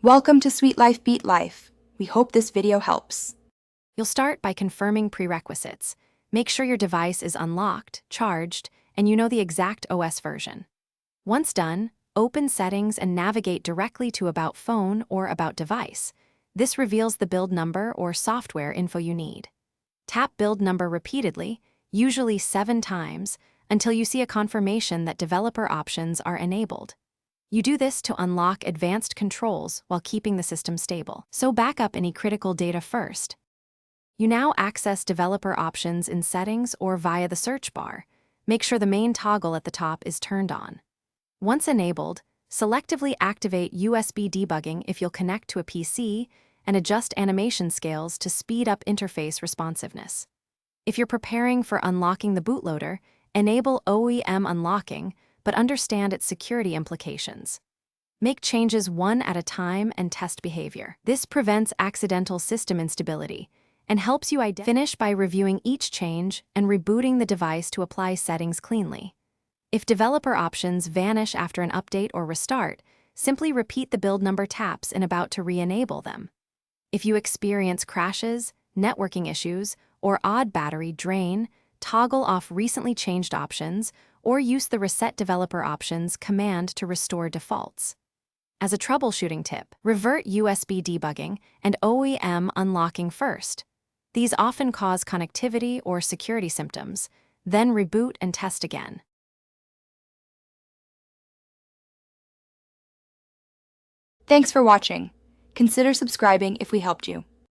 Welcome to Sweet Life Beat Life. We hope this video helps. You'll start by confirming prerequisites. Make sure your device is unlocked, charged, and you know the exact OS version. Once done, open Settings and navigate directly to About Phone or About Device. This reveals the build number or software info you need. Tap build number repeatedly, usually 7 times, until you see a confirmation that developer options are enabled. You do this to unlock advanced controls while keeping the system stable. So back up any critical data first. You now access developer options in Settings or via the search bar. Make sure the main toggle at the top is turned on. Once enabled, selectively activate USB debugging if you'll connect to a PC and adjust animation scales to speed up interface responsiveness. If you're preparing for unlocking the bootloader, enable OEM unlocking, but understand its security implications. Make changes one at a time and test behavior. This prevents accidental system instability and helps you finish by reviewing each change and rebooting the device to apply settings cleanly. If developer options vanish after an update or restart, simply repeat the build number taps in About to re-enable them. If you experience crashes, networking issues, or odd battery drain, toggle off recently changed options or use the Reset Developer Options command to restore defaults. As a troubleshooting tip, revert USB debugging and OEM unlocking first. These often cause connectivity or security symptoms, then reboot and test again. Thanks for watching. Consider subscribing if we helped you.